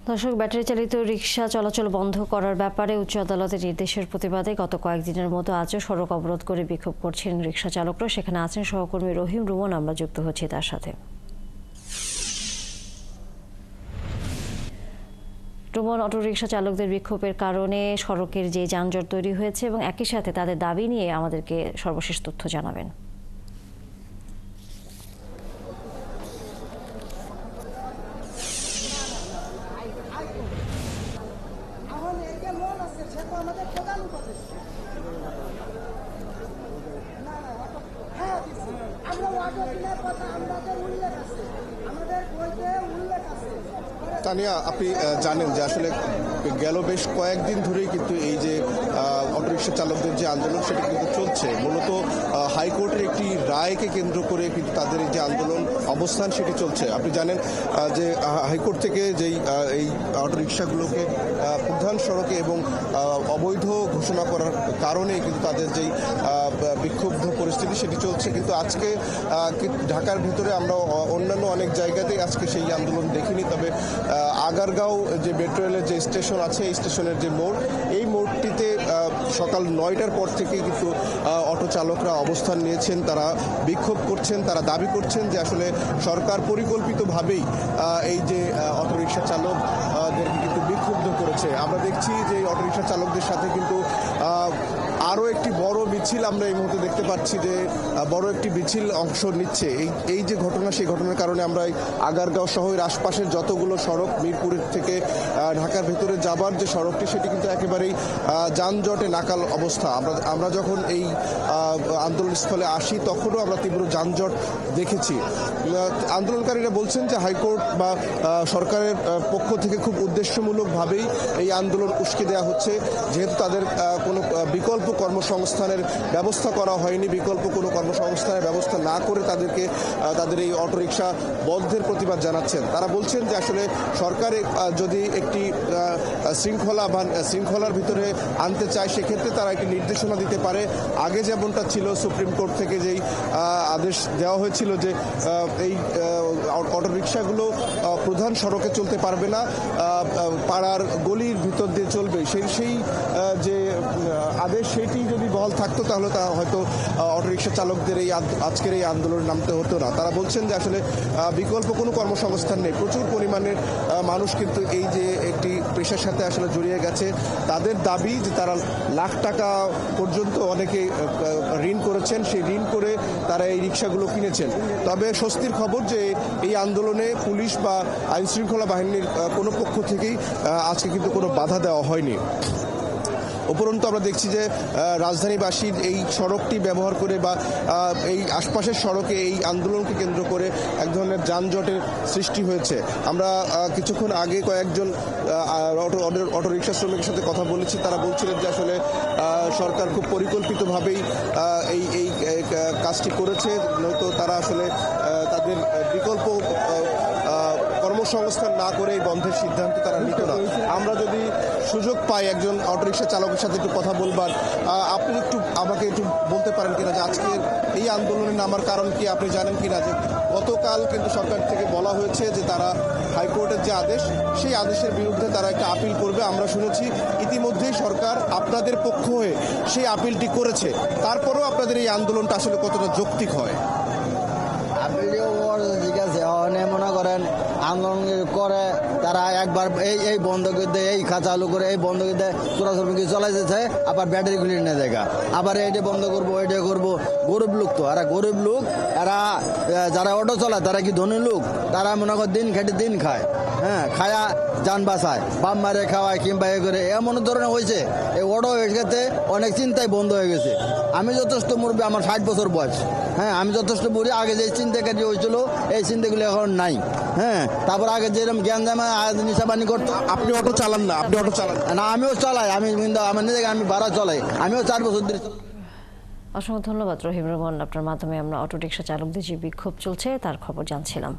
দর্শক, ব্যাটারি চালিত রিকশা চলাচল বন্ধ করার ব্যাপারে উচ্চ আদালতের নির্দেশের প্রতিবাদে গত কয়েকদিনের মতো আজও সড়ক অবরোধ করে বিক্ষোভ করছেন রিকশা চালকরা। সেখানে আছেন সহকর্মী রহিম রুমন, আমরা যুক্ত হচ্ছি তার সাথে। রুমন, অটোরিকশা চালকদের বিক্ষোভের কারণে সড়কের যে যানজট তৈরি হয়েছে এবং একই সাথে তাদের দাবি নিয়ে আমাদেরকে সর্বশেষ তথ্য জানাবেন। তানিয়া, আপনি জানেন যে আসলে গেল বেশ কয়েকদিন ধরেই কিন্তু এই যে অটোরিকশা চালকদের যে আন্দোলন সেটা কিন্তু চলছে। মূলত হাইকোর্টের একটি রায়কে কেন্দ্র করে কিন্তু তাদের এই যে আন্দোলন অবস্থান সেটি চলছে। আপনি জানেন যে হাইকোর্ট থেকে যেই এই অটোরিকশাগুলোকে প্রধান সড়কে এবং অবৈধ ঘোষণা করার কারণে কিন্তু তাদের যেই বিক্ষুব্ধ পরিস্থিতি সেটি চলছে। কিন্তু আজকে ঢাকার ভিতরে আমরা অন্যান্য অনেক জায়গাতেই আজকে সেই আন্দোলন দেখিনি। তবে আগারগাঁও যে মেট্রো রেলের যে স্টেশন আছে, এই স্টেশনের যে মোড়, এই মোড়টিতে সকাল 9টার পর থেকেই কিন্তু অটো চালকরা অবস্থান নিয়েছেন। তারা বিক্ষোভ করছেন, তারা দাবি করছেন যে আসলে সরকার পরিকল্পিতভাবেই এই যে অটোরিকশা চালকদেরকে কিন্তু বিক্ষুব্ধ করেছে। আমরা দেখছি যে অটোরিকশা চালকদের সাথে কিন্তু আরও একটি বড় মিছিল আমরা এই মুহূর্তে দেখতে পাচ্ছি, যে বড় একটি মিছিল অংশ নিচ্ছে। এই যে ঘটনা, সেই ঘটনার কারণে আমরা আগারগাঁও সহ এর আশপাশের যতগুলো সড়ক, মিরপুরের থেকে ঢাকার ভেতরে যাবার যে সড়কটি, সেটি কিন্তু একেবারেই যানজটে নাকাল অবস্থা। আমরা যখন এই আন্দোলনস্থলে আসি তখনও আমরা তীব্র যানজট দেখেছি। আন্দোলনকারীরা বলছেন যে হাইকোর্ট বা সরকারের পক্ষ থেকে খুব উদ্দেশ্যমূলকভাবেই এই আন্দোলন উস্কে দেওয়া হচ্ছে, যেহেতু তাদের কোনো বিকল্প কর্মসংস্থানের ব্যবস্থা করা হয়নি। বিকল্প কোনো কর্মসংস্থানের ব্যবস্থা না করে তাদেরকে তাদের এই অটোরিকশা বন্ধের প্রতিবাদ জানাচ্ছেন। তারা বলছেন যে আসলে সরকার যদি একটি শৃঙ্খলার ভিতরে আনতে চায়, সেক্ষেত্রে তারা একটি নির্দেশনা দিতে পারে। আগে যেমনটা ছিল, সুপ্রিম কোর্ট থেকে যেই আদেশ দেওয়া হয়েছিল যে এই অটোরিকশাগুলো প্রধান সড়কে চলতে পারবে না, পাড়ার গলির ভিতর দিয়ে চলবে, সেই যে আদেশ, সেটি যদি বহাল থাকতো তাহলে তা হয়তো অটোরিকশা চালকদের এই আজকের এই আন্দোলনে নামতে হতো না। তারা বলছেন যে আসলে বিকল্প কোনো কর্মসংস্থান নেই। প্রচুর পরিমাণের মানুষ কিন্তু এই যে একটি পেশার সাথে আসলে জড়িয়ে গেছে। তাদের দাবি যে তারা লাখ টাকা পর্যন্ত অনেকে ঋণ করেছেন, সেই ঋণ করে তারা এই রিক্সাগুলো কিনেছেন। তবে স্বস্তির খবর যে এই আন্দোলনে পুলিশ বা আইনশৃঙ্খলা বাহিনীর কোনো পক্ষ থেকেই আজকে কিন্তু কোনো বাধা দেওয়া হয়নি। উপরন্তু আমরা দেখছি যে রাজধানীবাসীর এই সড়কটি ব্যবহার করে বা এই আশপাশের সড়কে এই আন্দোলনকে কেন্দ্র করে এক ধরনের যানজটের সৃষ্টি হয়েছে। আমরা কিছুক্ষণ আগে কয়েকজন অটোরিকশা শ্রমিকের সাথে কথা বলেছি। তারা বলছিলেন যে আসলে সরকার খুব পরিকল্পিতভাবেই এই কাজটি করেছে, নয়তো তারা আসলে তাদের বিকল্প কর্মসংস্থান না করে এই বন্ধের সিদ্ধান্ত তারা নিত না। আমরা যদি সুযোগ পাই একজন অটোরিকশা চালকের সাথে একটু কথা বলবার, আপনি আমাকে একটু বলতে পারেন কিনা যে আজকের এই আন্দোলনে নামার কারণ কি? আপনি জানেন কিনা যে গতকাল কিন্তু সরকার থেকে বলা হয়েছে যে তারা হাইকোর্টের যে আদেশ, সেই আদেশের বিরুদ্ধে তারা একটা আপিল করবে। আমরা শুনেছি ইতিমধ্যেই সরকার আপনাদের পক্ষ হয়ে সেই আপিলটি করেছে। তারপরেও আপনাদের এই আন্দোলনটা আসলে কতটা যৌক্তিক হয়? মনে করেন আন্দোলন করে তারা একবার এই বন্ধ করে দেয়, এই খা চালু করে এই বন্ধ করে দেয়, চোরাচুরি চলাই যেতে, আবার ব্যাটারি খুলে নিয়ে দেখা, আবার এইটা বন্ধ করবো, এইটা করবো। গরিব লোক তো, এরা গরিব লোক, এরা যারা অটো চালায় তারা কি ধনী লোক? তারা মনে করে দিন খেটে দিন খায়, হ্যাঁ, খায়া যান বাঁচায়, বাম মারে খাওয়ায় কিংবা এ করে, এমন ধরনের হয়েছে। এই অটো হয়ে গেছে, অনেক চিন্তায় বন্ধ হয়ে গেছে। আমি যথেষ্ট মুরব্বী, আমার 60 বছর বয়স, হ্যাঁ, আমি যথেষ্ট মুড়ি। আগে যে চিন্তাকারী হয়েছিল, এই চিন্তাগুলো এখন নাই। হ্যাঁ, তারপর আগে যেরকম জ্ঞান জামা নিশাবানি করতো। আপনি অটো চালান না? আপনি অটো চালান না? আমিও চালাই, আমি কিন্তু আমার নিজেকে আমি ভাড়া চালাই, আমিও 4 বছর ধরে। অসংখ্য ধন্যবাদ রহিম রহমান, আপনার মাধ্যমে আমরা অটোরিকশা চালকদের যে বিক্ষোভ চলছে তার খবর জানছিলাম।